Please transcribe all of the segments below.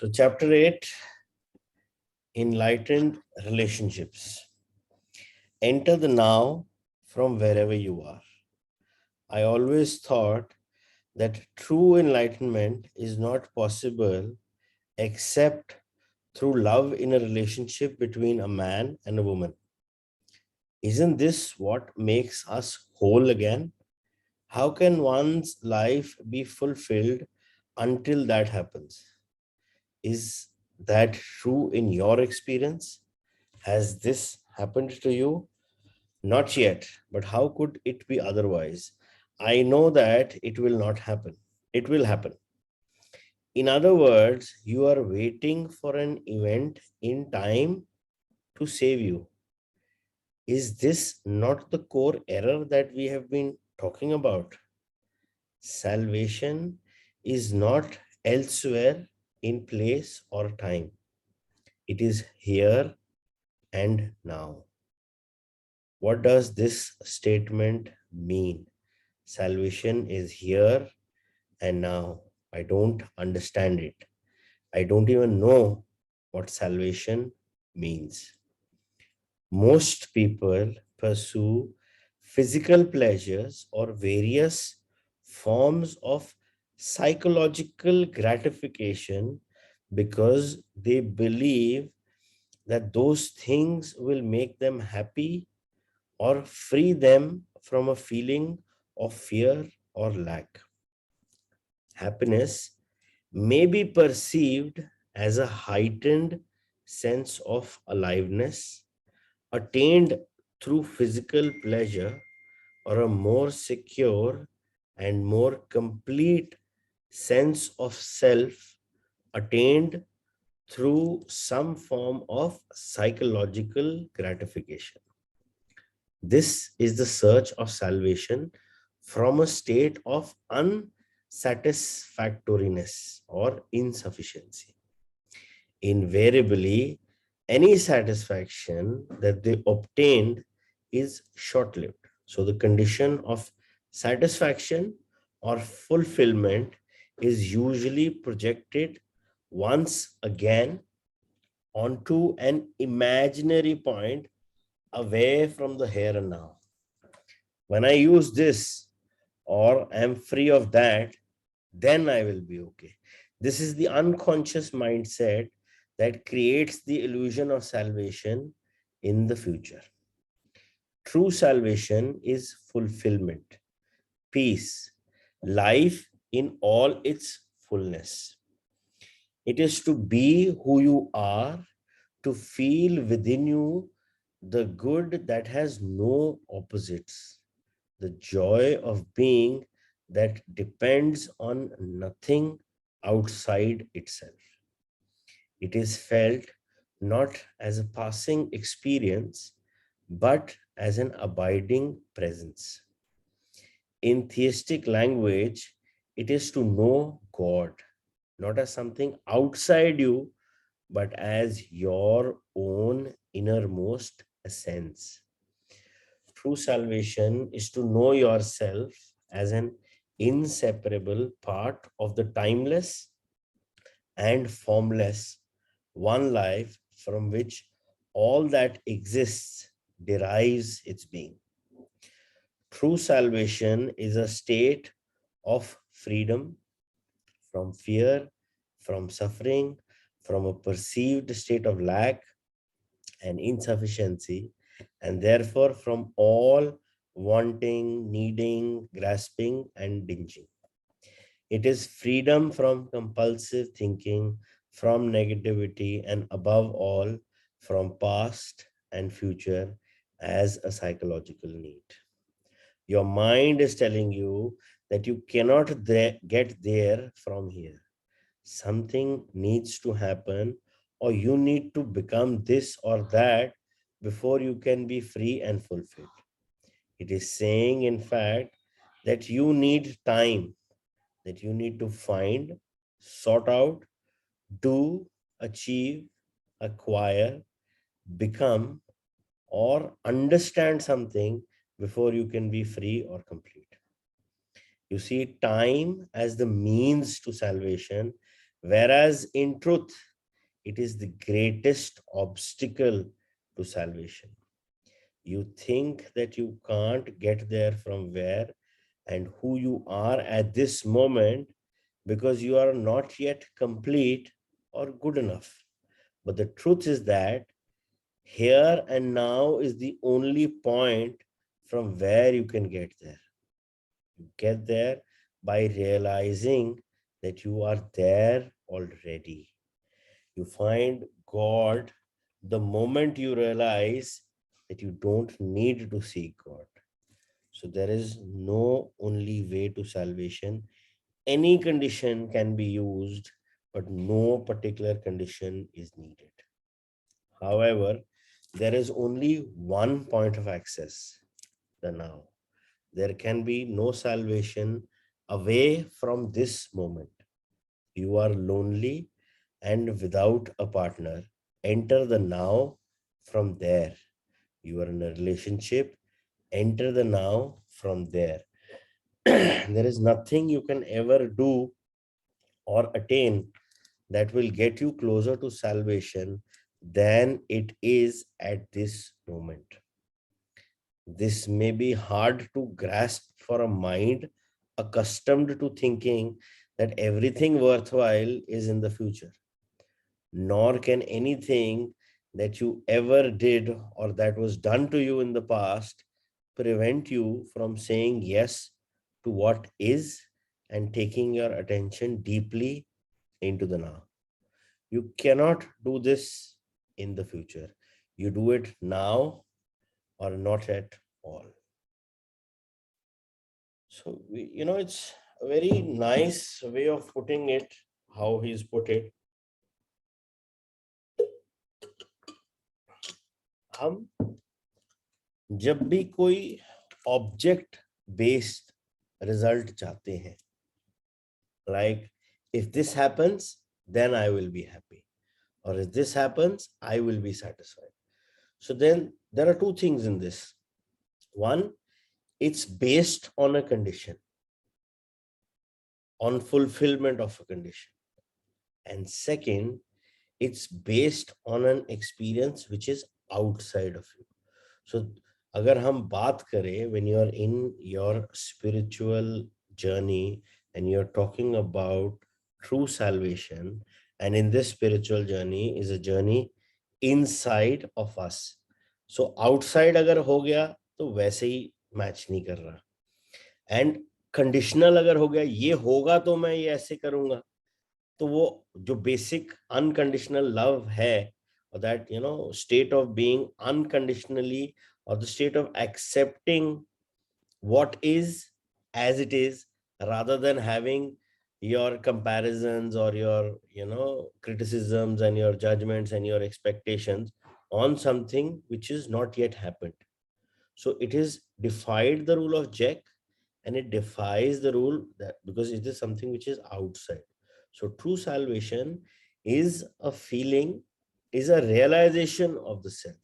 So, chapter 8, Enlightened Relationships. Enter the now from wherever you are. I always thought that true enlightenment is not possible except through love in a relationship between a man and a woman. Isn't this what makes us whole again? How can one's life be fulfilled until that happens? Is that true in your experience? Has this happened to you? Not yet, but how could it be otherwise? I know that it will not happen. It will happen. In other words, you are waiting for an event in time to save you. Is this not the core error that we have been talking about? Salvation is not elsewhere in place or time. It is here and now. What does this statement mean? Salvation is here and now. I don't understand it. I don't even know what salvation means. Most people pursue physical pleasures or various forms of psychological gratification because they believe that those things will make them happy or free them from a feeling of fear or lack. Happiness may be perceived as a heightened sense of aliveness attained through physical pleasure or a more secure and more complete sense of self attained through some form of psychological gratification. This is the search of salvation from a state of unsatisfactoriness or insufficiency. Invariably, any satisfaction that they obtained is short lived. So, the condition of satisfaction or fulfillment is usually projected once again onto an imaginary point away from the here and now. When I use this or am free of that, then I will be okay. This is the unconscious mindset that creates the illusion of salvation in the future. True salvation is fulfillment, peace, life in all its fullness. It is to be who you are, to feel within you the good that has no opposites, the joy of being that depends on nothing outside itself. It is felt not as a passing experience, but as an abiding presence. In theistic language, it is to know God, not as something outside you, but as your own innermost essence. True salvation is to know yourself as an inseparable part of the timeless and formless one life from which all that exists derives its being. True salvation is a state of freedom from fear, from suffering, from a perceived state of lack and insufficiency, and therefore from all wanting, needing, grasping, and dinging. It is freedom from compulsive thinking, from negativity, and above all, from past and future as a psychological need. Your mind is telling you that you cannot get there from here. Something needs to happen, or you need to become this or that before you can be free and fulfilled. It is saying, in fact, that you need time, that you need to find, sort out, do, achieve, acquire, become, or understand something before you can be free or complete. You see, time as the means to salvation Whereas in truth, it is the greatest obstacle to salvation. You think that you can't get there from where and who you are at this moment because you are not yet complete or good enough. But the truth is that here and now is the only point from where you can get there. You get there by realizing that you are there already. You find God the moment you realize that you don't need to seek God. So there is no only way to salvation. Any condition can be used, but no particular condition is needed. However, there is only one point of access, the now. There can be no salvation away from this moment. You are lonely and without a partner. Enter the now from there. You are in a relationship. Enter the now from there. There is nothing you can ever do or attain that will get you closer to salvation than it is at this moment. This may be hard to grasp for a mind accustomed to thinking that everything worthwhile is in the future, nor can anything that you ever did or that was done to you in the past prevent you from saying yes to what is and taking your attention deeply into the now. You cannot do this in the future. You do it now or not at all. So, it's a very nice way of putting it, how he's put it. हम जब भी कोई object based result चाहते हैं, like if this happens, then I will be happy, or if this happens, I will be satisfied. So then there are two things in this. One, it's based on a condition, on fulfillment of a condition. And second, it's based on an experience which is outside of you. So अगर हम बात करें, when you are in your spiritual journey and you're talking about true salvation, and in this spiritual journey is a journey inside of us. So outside अगर हो गया तो वैसे ही match नहीं कर रहा, एंड कंडीशनल अगर हो गया ये होगा तो मैं ये ऐसे करूंगा, तो वो जो बेसिक अनकंडीशनल लव है, or that state of being unconditionally, or the state of accepting what is as it is, rather than having your comparisons or your criticisms and your judgments and your expectations on something which is not yet happened. So it is defied the rule of Jack, and it defies the rule that because it is something which is outside. So true salvation is a feeling, is a realization of the self.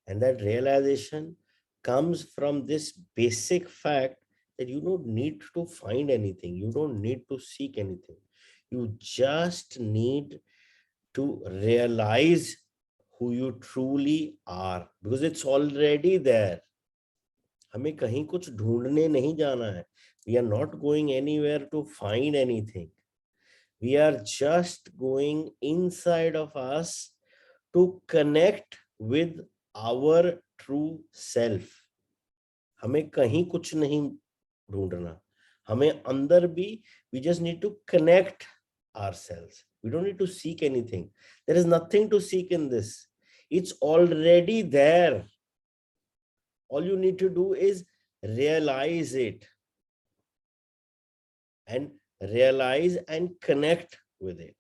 And that realization comes from this basic fact that you don't need to find anything, you don't need to seek anything. You just need to realize who you truly are, because it's already there. हमें कहीं कुछ ढूंढने नहीं जाना है. We are not going anywhere to find anything. We are just going inside of us to connect with our true self. हमें कहीं कुछ नहीं ढूंढना, हमें अंदर भी, we just need to connect ourselves. We don't need to seek anything. There is nothing to seek in this. It's already there. All you need to do is realize it, and realize and connect with it.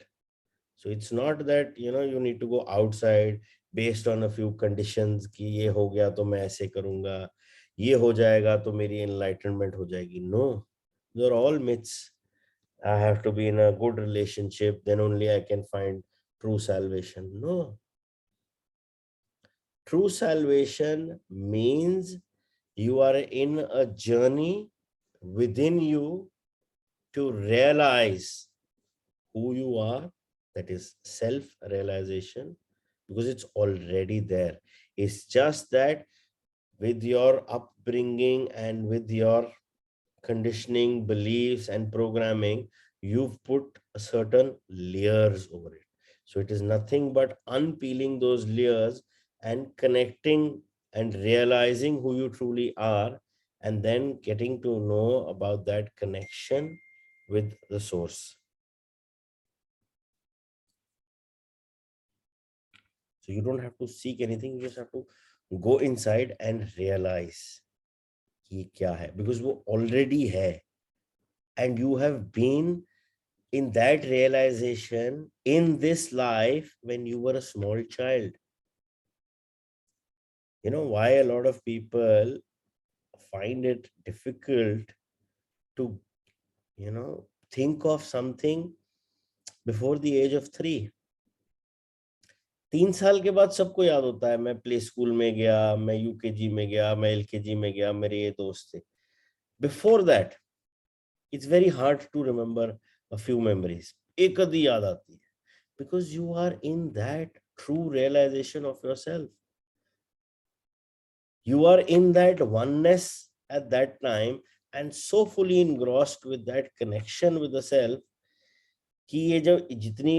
So it's not that you need to go outside based on a few conditions कि ये हो गया तो मैं ऐसे करूंगा, ये हो जाएगा तो मेरी enlightenment हो जाएगी. No, they're all myths. I have to be in a good relationship, then only I can find true salvation. No. True salvation means you are in a journey within you to realize who you are, that is self-realization, because it's already there. It's just that with your upbringing and with your conditioning, beliefs, and programming, you've put a certain layers over it. So it is nothing but unpeeling those layers and connecting and realizing who you truly are, and then getting to know about that connection with the source. So you don't have to seek anything, you just have to go inside and realize कि क्या है, because वो already है, and you have been in that realization in this life when you were a small child. You know why a lot of people find it difficult to, think of something before the age of 3. 3 साल के बाद सबको याद होता है, मैं play school में गया, मैं यूकेजी में गया, मैं एलकेजी में गया, मेरे ये दोस्त थे. Before that it's very hard to remember a few memories. एक आधी याद आती है, because you are in that true realization of yourself. You are in that oneness at that time, and so fully engrossed with that connection with the self कि ये जब जितनी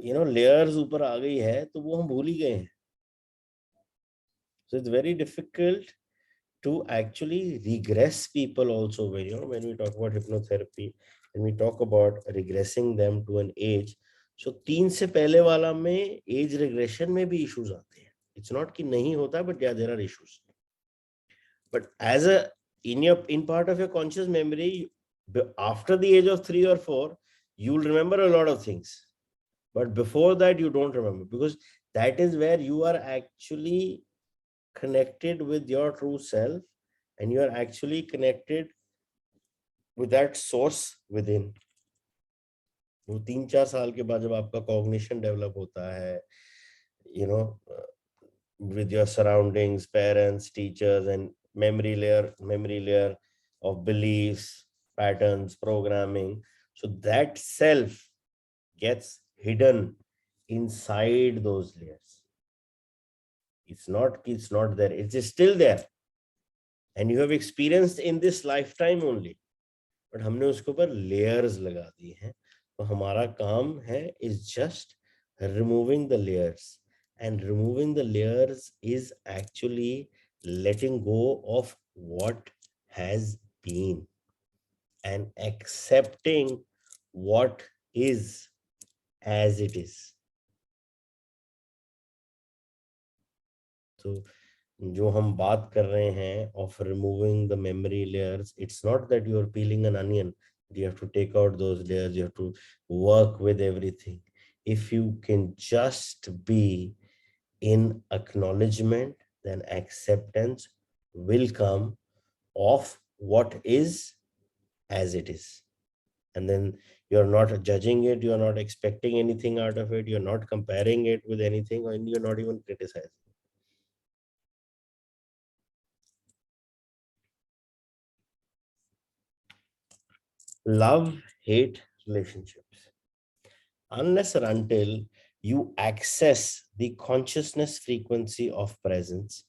layers ऊपर आ गई है तो वो हम भूल ही गए हैं. So it's very difficult to actually regress people also. When we talk about hypnotherapy, when we talk about regressing them to an age, so 3 से पहले वाला में age regression में भी issues आते हैं. It's not कि नहीं होता, but yeah, there are issues. But as a in part of your conscious memory, after the age of 3 or 4, you'll remember a lot of things. But before that, you don't remember, because that is where you are actually connected with your true self, and you are actually connected with that source within. वो 3-4 साल के बाद जब आपका cognition develop होता है, you know, with your surroundings, parents, teachers, and memory layer of beliefs, patterns, programming. So that self gets hidden inside those layers. It's not there. It's still there. And you have experienced in this lifetime only. But हमने उसके ऊपर layers लगा दी हैं. तो हमारा काम है is just removing the layers. And removing the layers is actually letting go of what has been and accepting what is as it is. So जो हम बात कर रहे हैं of removing the memory layers, it's not that you are peeling an onion. You have to take out those layers. You have to work with everything. If you can just be in acknowledgement, then acceptance will come of what is as it is. And then you're not judging it. You're not expecting anything out of it. You're not comparing it with anything, and you're not even criticizing. Love-hate relationships. Unless or until you access the consciousness frequency of presence,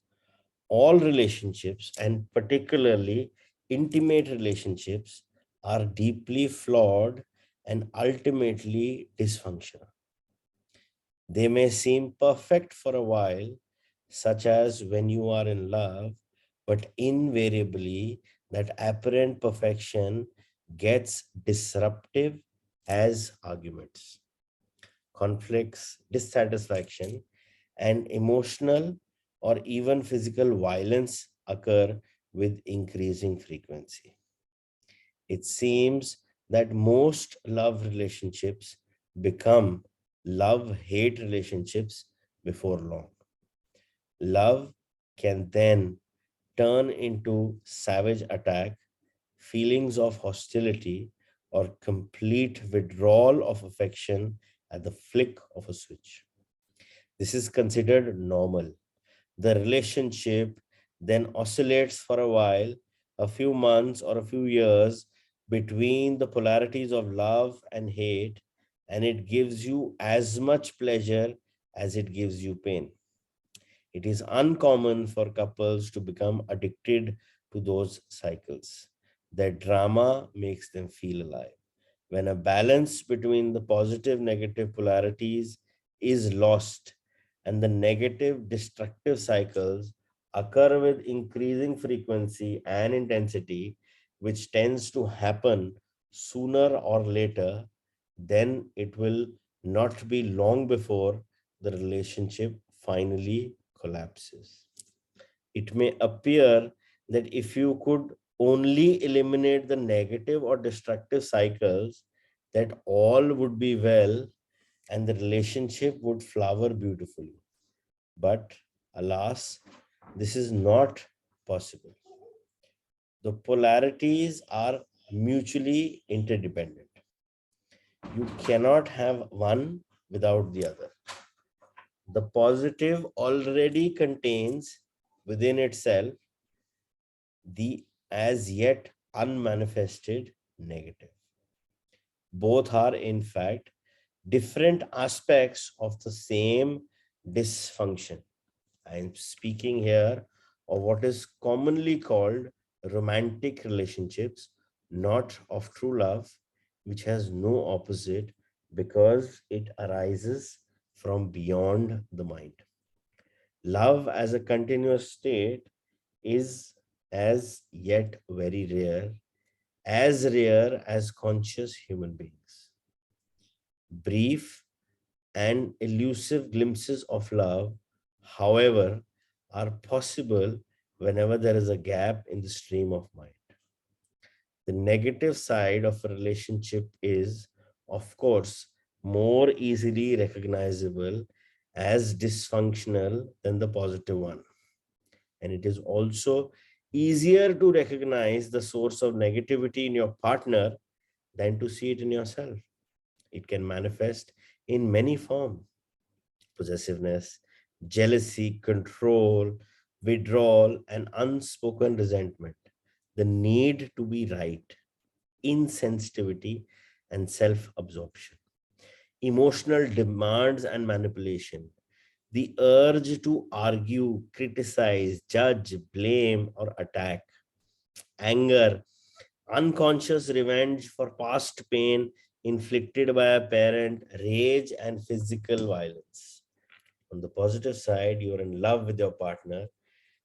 all relationships, and particularly intimate relationships, are deeply flawed and ultimately dysfunctional. They may seem perfect for a while, such as when you are in love, but invariably that apparent perfection gets disruptive as arguments, conflicts, dissatisfaction, and emotional or even physical violence occur with increasing frequency. It seems that most love relationships become love-hate relationships before long. Love can then turn into savage attack, feelings of hostility, or complete withdrawal of affection at the flick of a switch. This is considered normal. The relationship then oscillates for a while, a few months or a few years, between the polarities of love and hate, and it gives you as much pleasure as it gives you pain. It is uncommon for couples to become addicted to those cycles. Their drama makes them feel alive. When a balance between the positive negative polarities is lost and the negative destructive cycles occur with increasing frequency and intensity, which tends to happen sooner or later, then it will not be long before the relationship finally collapses. It may appear that if you could only eliminate the negative or destructive cycles, that all would be well and the relationship would flower beautifully. But alas, this is not possible. The polarities are mutually interdependent. You cannot have one without the other. The positive already contains within itself the as yet unmanifested negative. Both are, in fact, different aspects of the same dysfunction. I am speaking here of what is commonly called romantic relationships, not of true love, which has no opposite because it arises from beyond the mind. Love as a continuous state is as yet very rare, as rare as conscious human beings. Brief and elusive glimpses of love, however, are possible whenever there is a gap in the stream of mind. The negative side of a relationship is, of course, more easily recognizable as dysfunctional than the positive one. And it is also easier to recognize the source of negativity in your partner than to see it in yourself. It can manifest in many forms: possessiveness, jealousy, control, withdrawal, and unspoken resentment, the need to be right, insensitivity, and self absorption, emotional demands and manipulation, the urge to argue, criticize, judge, blame, or attack, anger, unconscious revenge for past pain inflicted by a parent, rage, and physical violence. On the positive side, you are in love with your partner.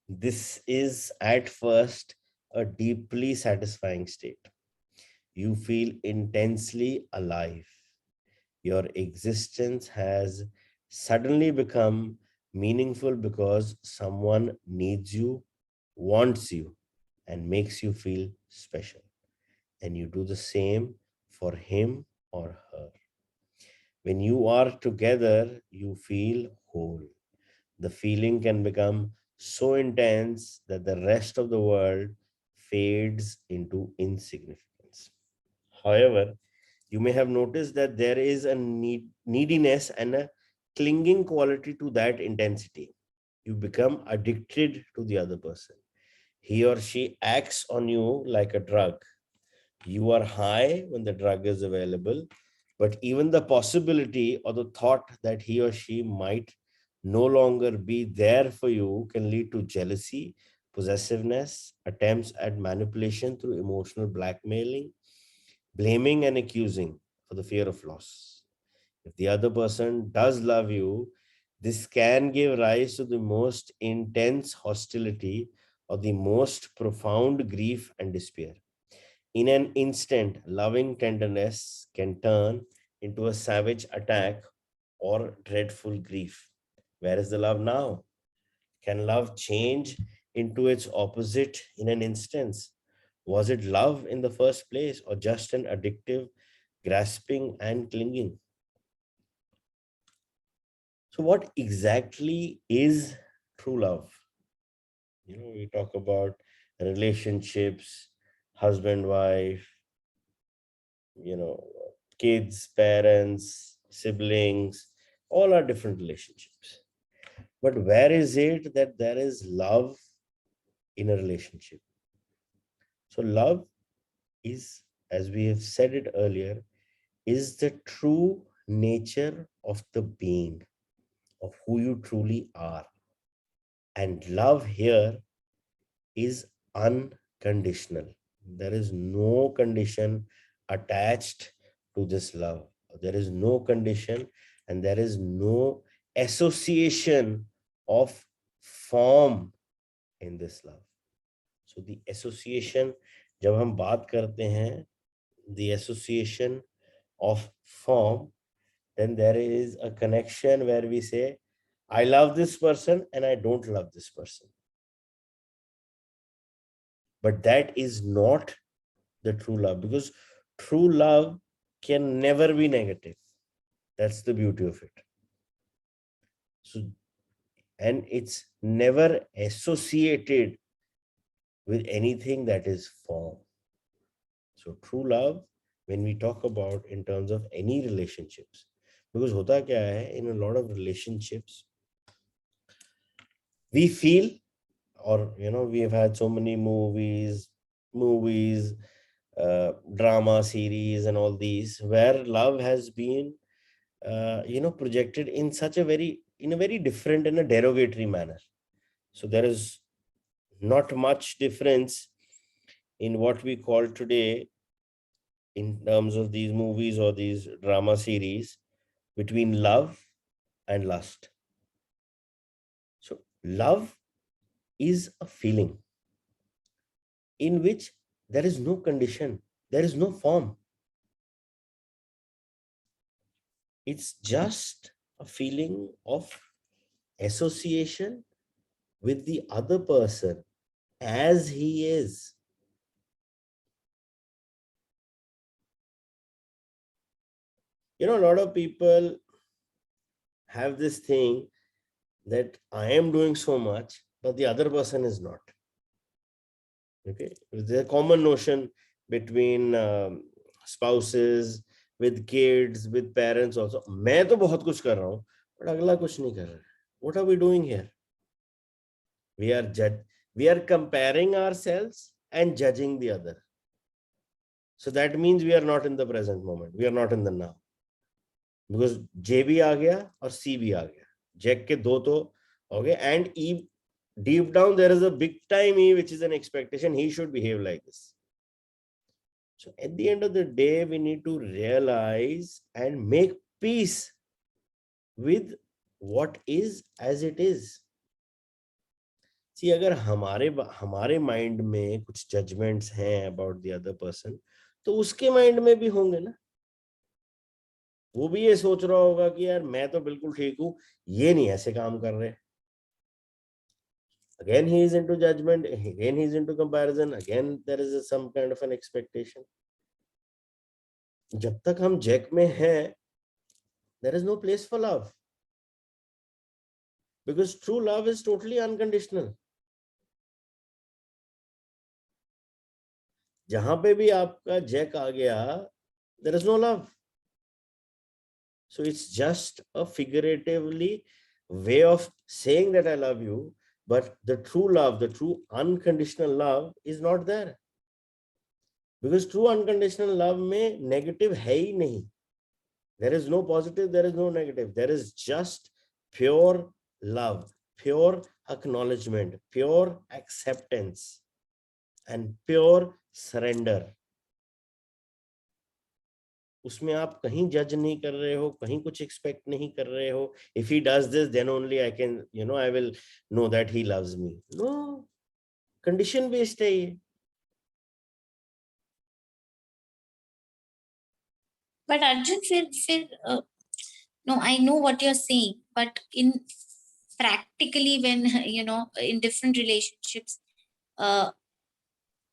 This is at first a deeply satisfying state. You feel intensely alive. Your existence has suddenly become meaningful because someone needs you, wants you, and makes you feel special. And you do the same for him or her. When you are together, you feel whole. The feeling can become so intense that the rest of the world fades into insignificance. However, you may have noticed that there is a neediness and a clinging quality to that intensity. You become addicted to the other person. He or she acts on you like a drug. You are high when the drug is available, but even the possibility or the thought that he or she might no longer be there for you can lead to jealousy, possessiveness, attempts at manipulation through emotional blackmailing, blaming and accusing for the fear of loss. If the other person does love you, this can give rise to the most intense hostility or the most profound grief and despair. In an instant, loving tenderness can turn into a savage attack or dreadful grief. Where is the love now? Can love change into its opposite in an instance? Was it love in the first place or just an addictive grasping and clinging? So, what exactly is true love? We talk about relationships, husband, wife, you know, kids, parents, siblings, all are different relationships. But where is it that there is love in a relationship? So, love is, as we have said it earlier, is the true nature of the being, of who you truly are. And love here is unconditional. There is no condition attached to this love. There is no condition, and there is no association of form in this love. So the association, जब हम बात करते हैं, the association of form, then there is a connection where we say, I love this person and I don't love this person. But that is not the true love, because true love can never be negative. That's the beauty of it. So, and it's never associated with anything that is form. So true love, when we talk about in terms of any relationships, because hota kya hai, in a lot of relationships, we feel, or we have had so many movies, drama series and all these, where love has been projected in a very different and a derogatory manner. So there is not much difference in what we call today, in terms of these movies or these drama series, between love and lust. So love is a feeling in which there is no condition, there is no form. It's just a feeling of association with the other person as he is. A lot of people have this thing that I am doing so much, but the other person is not. Okay, there's a common notion between spouses, with kids, with parents also. मैं तो बहुत कुछ कर रहा हूँ, but अगला कुछ नहीं कर रहा है. What are we doing here? We are comparing ourselves and judging the other. So that means we are not in the present moment. We are not in the now. Because J भी आ गया और C भी आ गया. Jack के दो तो हो गए, and E, deep down there is a big time E, which is an expectation he should behave like this. So at the end of the day, we need to realize and make peace with what is as it is. See, अगर हमारे mind में कुछ judgements हैं about the other person, तो उसके mind में भी होंगे ना. वो भी ये सोच रहा होगा कि यार मैं तो बिल्कुल ठीक हूं, ये नहीं ऐसे काम कर रहे. Again he is into judgment, again he is into comparison, again there is some kind of an expectation. जब तक हम जैक में हैं, there is no place for love, because true love is totally unconditional. जहां पे भी आपका Jack आ गया, there is no love. So it's just a figuratively way of saying that I love you, but the true love, the true unconditional love is not there. Because true unconditional love में negative है ही नहीं. There is no positive, there is no negative. There is just pure love, pure acknowledgement, pure acceptance, and pure surrender. उसमें आप कहीं जज नहीं कर रहे हो, कहीं कुछ एक्सपेक्ट नहीं कर रहे हो. If he does this, then only I can, I will know that he loves me. No, condition based है ये. But Arjun, no, I know what you're saying, but in practically when, in different relationships,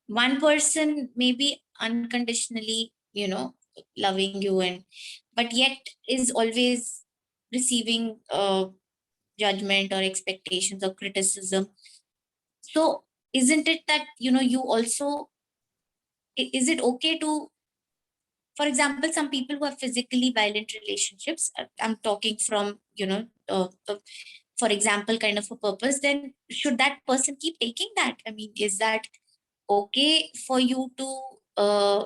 one person may be unconditionally, loving you, but yet is always receiving judgment or expectations or criticism. So isn't it that, you also, is it okay to, for example, some people who have physically violent relationships, I'm talking from, for example, kind of a purpose, then should that person keep taking that? I mean, is that okay for you to,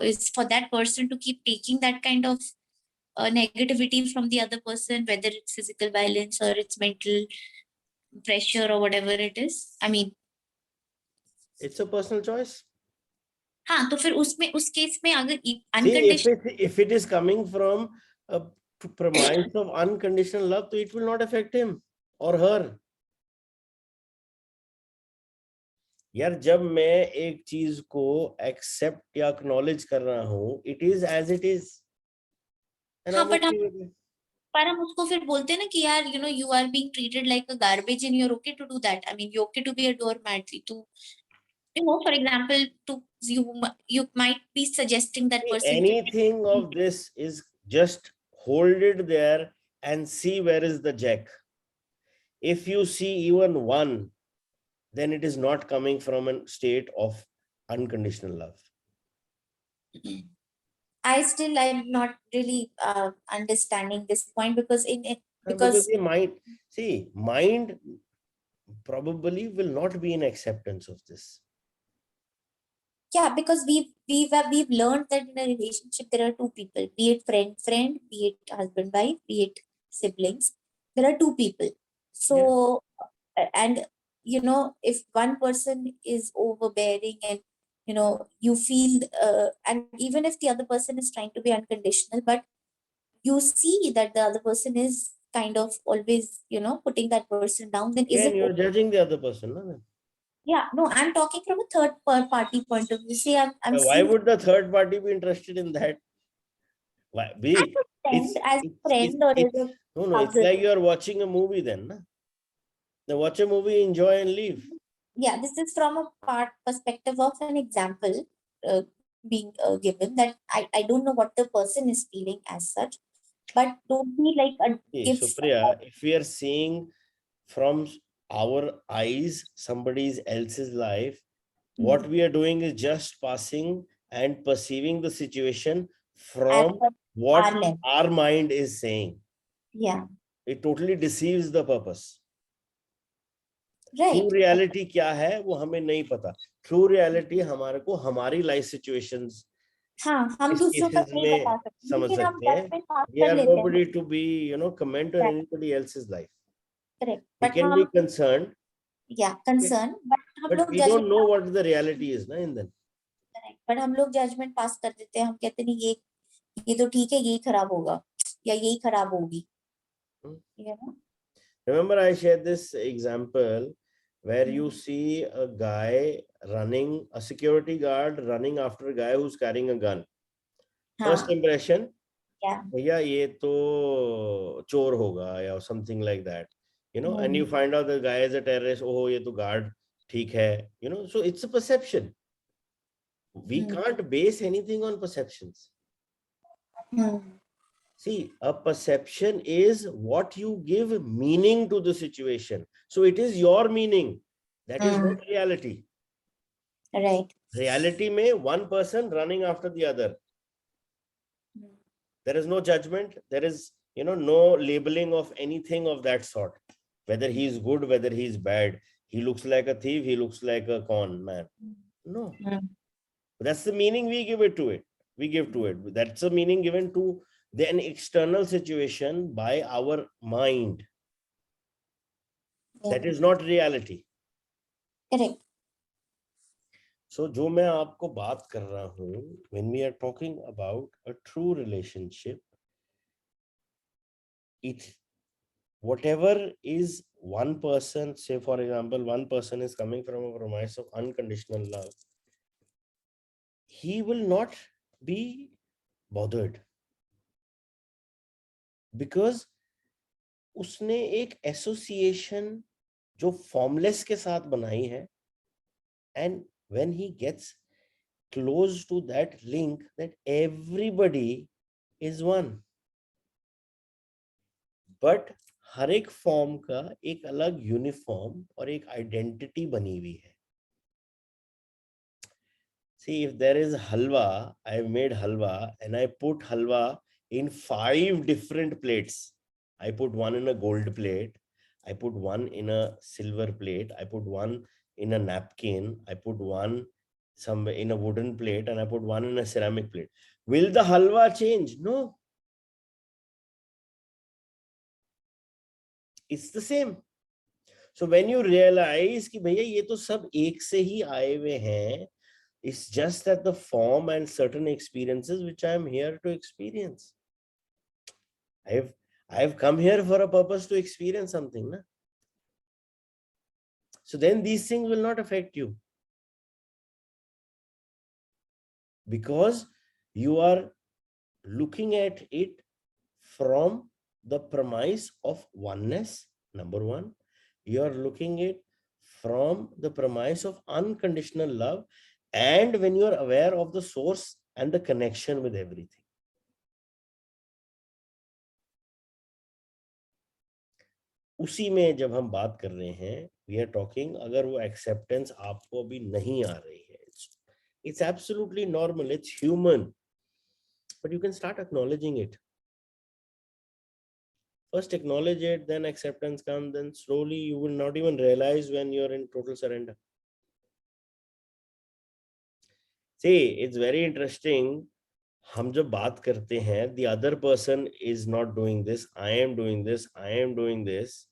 is for that person to keep taking that kind of negativity from the other person, whether it's physical violence or it's mental pressure or whatever it is. I mean, it's a personal choice. हाँ तो फिर उसमें उस case में अगर See, unconditional if it is coming from a premise of unconditional love, so it will not affect him or her. यार जब मैं एक चीज को एक्सेप्ट या एक्नॉलेज कर रहा हूँ, it is as it is and I हाँ एम बट हम ओके विद इट. पर हम उसको फिर बोलते हैं ना कि यार you are being treated like a garbage and you are okay to do that. I mean you okay to be a doormat. तू for example, to you might be suggesting that person to Anything of this is just hold it there and see where is the jack. If you see even one, then it is not coming from a state of unconditional love. I'm not really understanding this point because Because the mind probably will not be in acceptance of this. Yeah, because we've learned that in a relationship there are two people, be it friend, be it husband wife, be it siblings. There are two people. So and if one person is overbearing and you feel and even if the other person is trying to be unconditional, but you see that the other person is kind of always putting that person down, then is Again, it you're okay? judging the other person. No? Yeah, no, I'm talking from a third party point of view. See, I'm Why seeing would the third party be interested in that? Why? as a friend, or as a No, it's husband. like you're watching a movie then. Na? Now watch a movie, enjoy and leave. Yeah, this is from a perspective of an example being given that I don't know what the person is feeling as such, but don't be like a Hey, give. Supriya, if we are seeing from our eyes somebody else's life, what we are doing is just passing and perceiving the situation As from per what our level. our mind is saying. Yeah, It totally deceives the purpose. right. True reality क्या है वो हमें नहीं पता. True reality हमारे को हमारी life situations हाँ, हम इस दूसरों का केसेस नहीं में बता सकते समझ लेकिन हम सकते हैं. जजमेंट पास We कर are लेते हैं. nobody to be comment on anybody else's life. Correct, We but can be हम concerned, कंसर्न, बट हम but लोग we don't know judgement what the reality is. Na, in then. But हम लोग judgement पास कर देते हैं. हम कहते नहीं ये तो ठीक है, यही खराब होगा या यही खराब होगी. Remember, I shared this example where you see a guy running, a security guard running after a guy who's carrying a gun. First impression, भैया ये तो चोर होगा या something like that, and you find out the guy is a terrorist. Oh, ये तो guard ठीक है, so it's a perception. We can't base anything on perceptions. See, a perception is what you give meaning to the situation. So it is your meaning. That is not reality. Right. Reality may one person running after the other. There is no judgment. There is, no labeling of anything of that sort. Whether he is good, whether he is bad. He looks like a thief. He looks like a con man. No. That's the meaning we give it to it. We give to it. That's the meaning given to an external situation by our mind. That is not reality. Correct. So, जो मैं आपको बात कर रहा हूँ, when we are talking about a true relationship, whatever is one person, say for example, one person is coming from a premise of unconditional love, he will not be bothered because उसने एक association जो formless के साथ बनाई है, and when he gets close to that link that everybody is one, but हर एक form का एक अलग यूनिफॉर्म और एक आइडेंटिटी बनी हुई है. See, if there is halwa, I have made halwa and I put halwa in 5 different plates. I put one in a gold plate, I put one in a silver plate, I put one in a napkin, I put one somewhere in a wooden plate, and I put one in a ceramic plate. Will the halwa change? No. It's the same. So when you realize कि भैया ये तो सब एक से ही आए हुए हैं, it's just that the form and certain experiences which I am here to experience. I've come here for a purpose to experience something, na? So then these things will not affect you, because you are looking at it from the premise of oneness. Number one, you are looking at from the premise of unconditional love, and when you are aware of the source and the connection with everything. उसी में जब हम बात कर रहे हैं, we are talking, अगर वो एक्सेप्टेंस आपको अभी नहीं आ रही है, it's absolutely normal, it's human, but you can start acknowledging it. First acknowledge it, then acceptance comes, then slowly you will not even realize when you're in total surrender. See, it's very interesting. हम जब बात करते हैं, the other person is not doing this, I am doing this, I am doing this.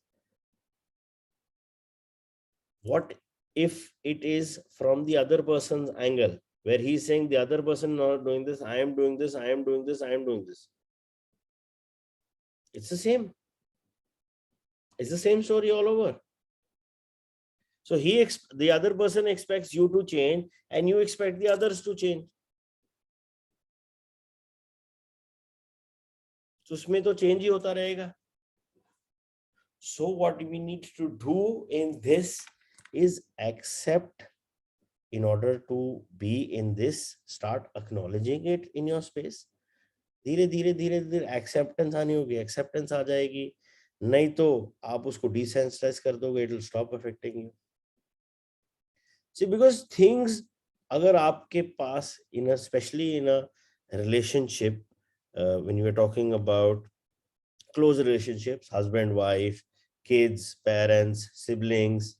What if it is from the other person's angle, where he's saying the other person not doing this, I am doing this, I am doing this, I am doing this? It's the same. It's the same story all over. So the other person expects you to change, and you expect the others to change. So उसमें तो change ही होता रहेगा. So what we need to do in this is accept. In order to be in this, start acknowledging it in your space. धीरे धीरे धीरे धीरे acceptance आनी होगी, एक्सेप्टेंस आ जाएगी, नहीं तो आप उसको डिसेंसिटाइज कर दोगे, it will stop affecting you. See, because things, अगर आपके पास in specially in a relationship, when you are talking about close relationships, husband wife, kids, parents, siblings,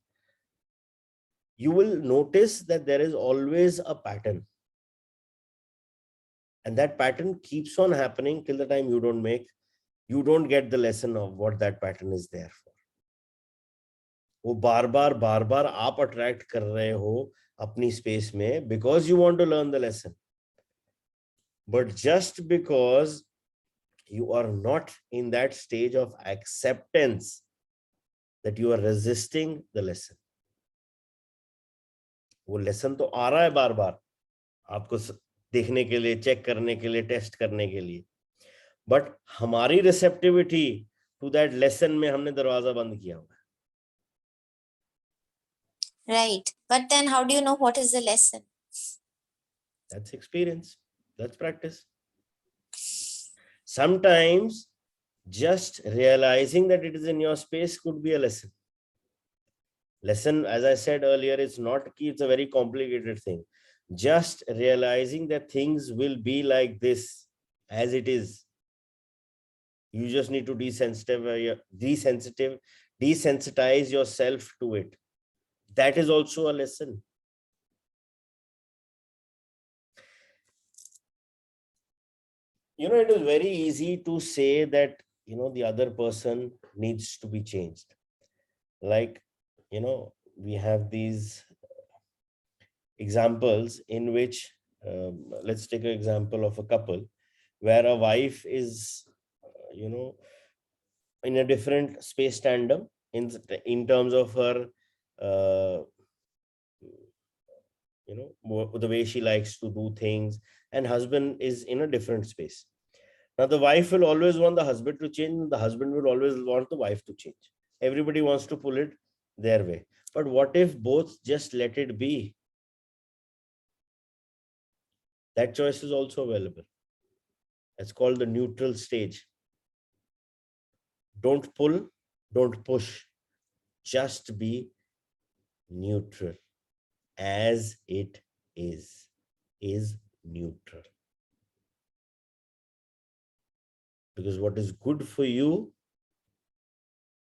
you will notice that there is always a pattern. And that pattern keeps on happening till the time you don't get the lesson of what that pattern is there for. वो बार बार आप attract कर रहे हो अपनी space में, because you want to learn the lesson. But just because you are not in that stage of acceptance, that you are resisting the lesson. वो lesson तो आ रहा है बार बार आपको देखने के लिए, चेक करने के लिए, टेस्ट करने के लिए, बट हमारी रिसेप्टिविटी टू दैट लेसन में हमने दरवाजा बंद किया हुआ है. Right. But then how do you know what is the lesson? That's experience. That's practice. Sometimes just realizing that it is in your space could be a lesson. Lesson, as I said earlier, it's a very complicated thing. Just realizing that things will be like this as it is. You just need to desensitize yourself to it. That is also a lesson. It is very easy to say that, the other person needs to be changed. Like, we have these examples in which, let's take an example of a couple where a wife is, in a different space tandem in terms of her, the way she likes to do things, and husband is in a different space. Now, the wife will always want the husband to change, and the husband will always want the wife to change. Everybody wants to pull it their way. But what if both just let it be? That choice is also available. It's called the neutral stage. Don't pull, don't push. Just be neutral. As it is neutral. Because what is good for you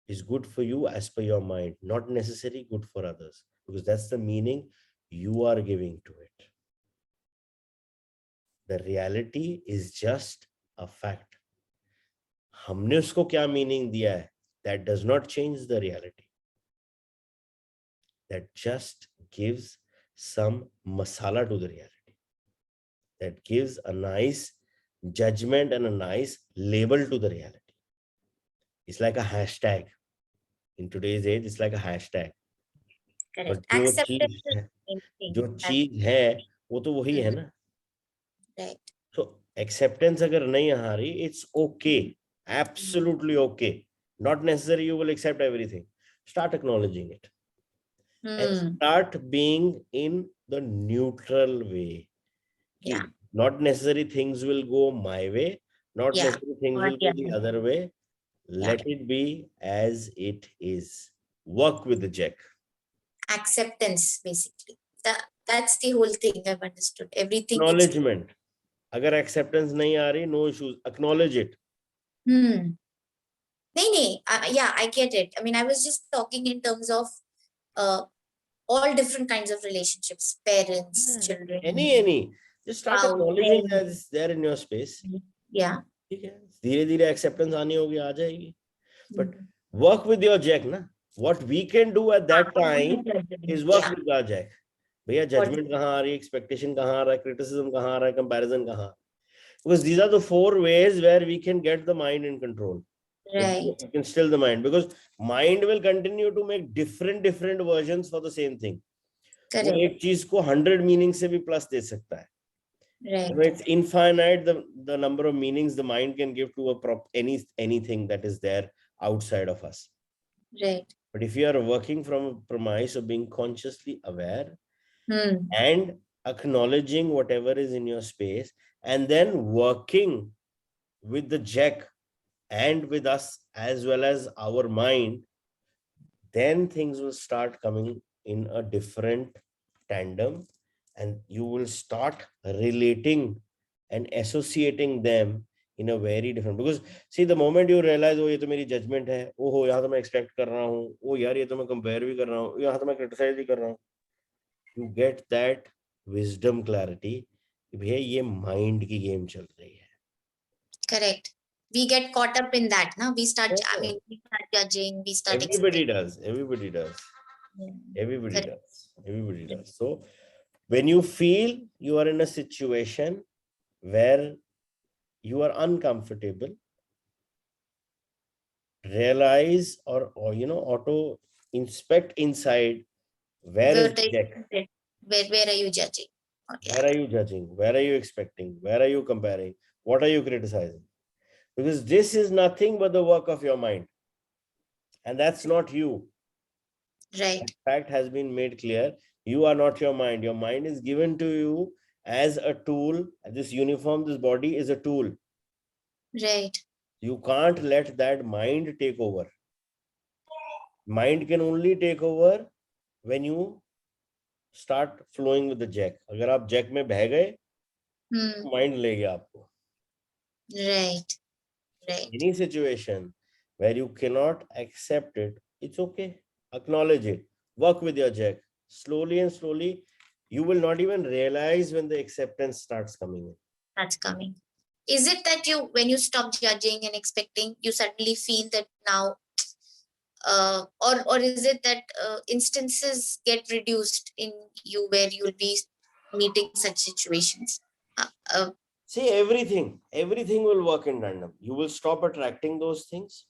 is good for you as per your mind, not necessarily good for others, because that's the meaning you are giving to it. The reality is just a fact. हमने उसको क्या meaning दिया है That does not change the reality. That just gives some masala to the reality. That gives a nice judgment and a nice label to the reality. It's like a hashtag. In today's age, it's like a hashtag. Correct. But जो Acceptance चीज is है, the main thing. जो चीज है वो तो वही है Mhm. ना. Right. So acceptance अगर नहीं आ रही, it's okay, absolutely okay. Not necessary you will accept everything. Start acknowledging it and start being in the neutral way. Yeah. Not necessary things will go my way, not Yeah. necessary things Or will the go the other. other way. Yeah. Let it be as it is. Work with the jack. Acceptance, basically. That's the whole thing I've understood. Everything needs to. Acknowledgement. अगर acceptance नहीं आ रही, no issues. Acknowledge it. Yeah, I get it. I mean, I was just talking in terms of uh, all different kinds of relationships, parents, children, Any. Just start spouse, acknowledging that friends. it's there in your space. Yeah. ठीक है. धीरे धीरे acceptance आनी होगी, आ जाएगी. But Mhm. work with your jack, na. What we can do at that time is work Yeah. with our jack. भैया judgment कहाँ आ रही है, expectation कहाँ आ रहा है, criticism कहाँ आ रहा है, comparison कहाँ. Because these are the 4 ways where we can get the mind in control. Right. You can still the mind, because mind will continue to make different versions for the same thing. वो Correct. एक चीज को 100 meaning से भी plus दे सकता है. Right. It's infinite the number of meanings the mind can give to anything that is there outside of us. Right. But if you are working from a premise of being consciously aware and acknowledging whatever is in your space, and then working with the jack and with us as well as our mind, then things will start coming in a different tandem, and you will start relating and associating them in a very different. Because see, the moment you realize, oh, ये तो मेरी judgment है, oh हो यहाँ तो मैं expect कर रहा हूँ, oh यार ये तो मैं compare भी कर रहा हूँ, यहाँ तो मैं criticize भी कर रहा हूँ, you get that wisdom clarity कि भैया ये mind की game चल रही है. Correct. We get caught up in that. Now we start. I Yeah. mean, we start judging. We start Everybody expecting. does. Everybody does. Yeah. Everybody Correct. does. Everybody does. So when you feel you are in a situation where you are uncomfortable, realize or you know, auto inspect inside, where is the check? Where are you judging? Oh, yeah. Where are you judging? Where are you expecting? Where are you comparing? What are you criticizing? Because this is nothing but the work of your mind, and that's not you. Right. That fact has been made clear. You are not your mind. Your mind is given to you as a tool. This uniform, this body is a tool. Right. You can't let that mind take over. Mind can only take over when you start flowing with the jack. अगर आप jack में बह गए, mind ले गया आपको. Right. Right. Any situation where you cannot accept it, it's okay. Acknowledge it. Work with your jack. Slowly and slowly, you will not even realize when the acceptance starts coming in. That's coming. Is it that when you stop judging and expecting, you suddenly feel that now, or is it that instances get reduced in you where you'll be meeting such situations? See, everything will work in tandem. You will stop attracting those things.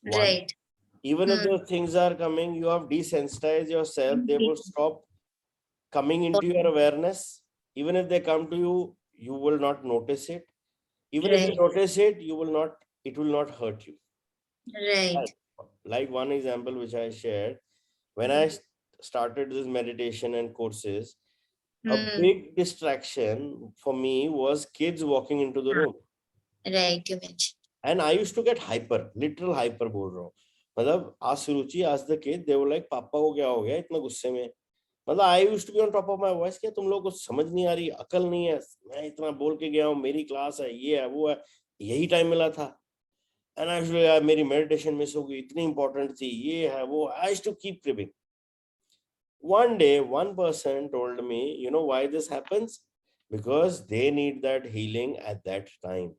One. Right. Even if those things are coming, you have desensitized yourself. They will stop coming into your awareness. Even if they come to you, you will not notice it. Even if you notice it, it will not hurt you. Right. Like one example which I shared, when I started this meditation and courses, a big distraction for me was kids walking into the room. Right, you mentioned. And I used to get literal hyper बोल रहा हूँ. मतलब ask Ruchi, ask the kid, they were like, पापा को क्या हो गया इतना गुस्से में. मतलब I used to be on top of my voice, क्या तुम लोगों को समझ नहीं आ रही, अकल नहीं है, मैं इतना बोल के गया हूँ, मेरी क्लास है, ये है, वो है, यही टाइम मिला था. And I used to यार मेरी meditation मिस हो गई, इतनी important थी, ये है, वो. I used to keep cribbing. One day, one person told me, you know why this happens? Because they need that healing at that time.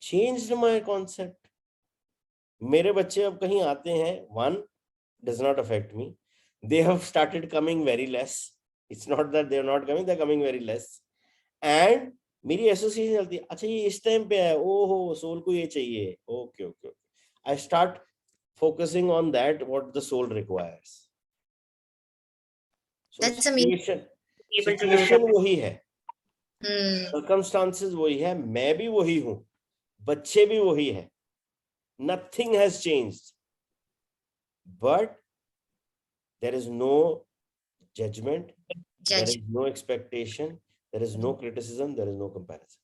Changed my concept. मेरे बच्चे अब कहीं आते हैं, one does not affect me. They have started coming very less. It's not that they are not coming, they're coming very less. And मेरी association चलती है, अच्छा ये इस टाइम पे है, ओहो सोल को ये चाहिए, okay okay, I start focusing on that what the soul requires. So That's amazing. Able to do situation that. वही है, सर्कमस्टांसेस वही है, मैं भी वही हूं, बच्चे भी वही है, nothing has changed, but there is no judgment, there is no expectation, there is no criticism, there is no comparison.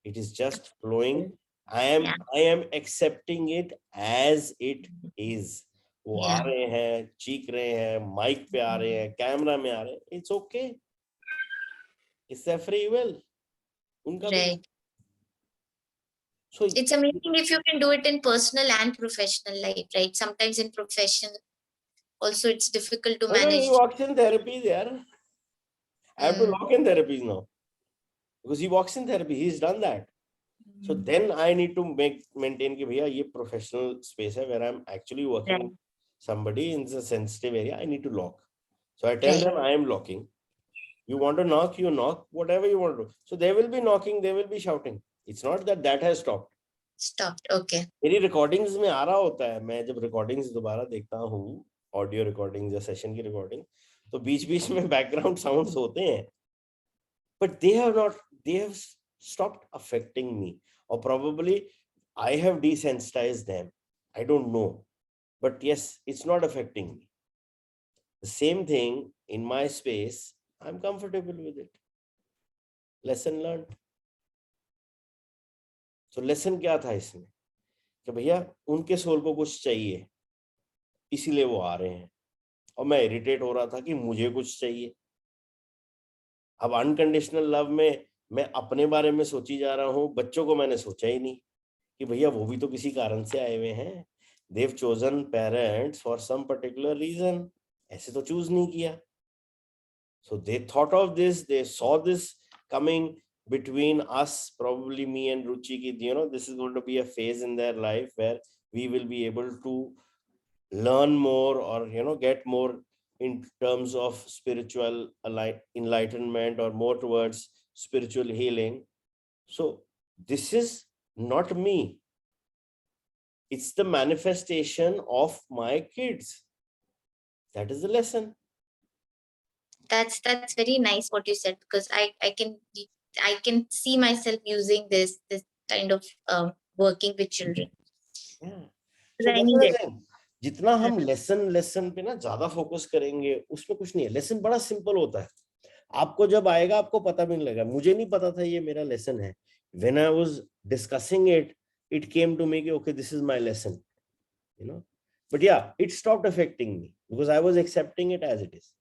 It is just flowing. I am accepting it as it is. वो आ रहे हैं, चीख रहे हैं, mic पे आ रहे हैं, camera में आ रहे हैं, it's okay. It's their free will. उनका भी. Right. So It's amazing if you can do it in personal and professional life, right? Sometimes in profession also it's difficult to manage. he walks in therapies, yaar. I have to lock in therapies now because he walks in therapy. He's done that. So then I need to maintain कि भैया ये professional space है where I'm actually working with somebody in the sensitive area. I need to lock. So I tell them I am locking. You want to knock, you knock, whatever you want to do. So they will be knocking, they will be shouting. It's not that that has stopped. Stopped, okay. मेरी recordings में आ रहा होता है, मैं जब recordings दोबारा देखता हूँ, audio recordings या session की recording, तो बीच-बीच में background sounds होते हैं. But they have stopped affecting me, or probably I have desensitized them. I don't know, but yes, it's not affecting me. The same thing in my space, I'm comfortable with it. Lesson learned. So lesson क्या था इसमें कि भैया उनके soul को कुछ चाहिए, इसीलिए वो आ रहे हैं, और मैं इरिटेट हो रहा था कि मुझे कुछ चाहिए. अब अनकंडीशनल लव में मैं अपने बारे में सोची जा रहा हूँ, बच्चों को मैंने सोचा ही नहीं कि भैया वो भी तो किसी कारण से आए हुए हैं. They've chosen parents for some particular reason. ऐसे तो चूज नहीं किया. So they thought of this, they saw this coming between us, probably me and Ruchi, ki, this is going to be a phase in their life where we will be able to learn more or, get more in terms of spiritual enlightenment or more towards spiritual healing. So this is not me. It's the manifestation of my kids. That is the lesson. That's very nice what you said, because I can see myself using this kind of working with children. Yeah. So that's what I'm saying. जितना हम lesson पे ना ज्यादा focus करेंगे उसमें कुछ नहीं है. लेसन बड़ा सिंपल होता है. आपको जब आएगा आपको पता भी नहीं लगेगा. मुझे नहीं पता था ये मेरा लेसन है. When I was discussing it, it came to me कि okay, this is my lesson. But yeah, it stopped affecting me because I was accepting it as it is.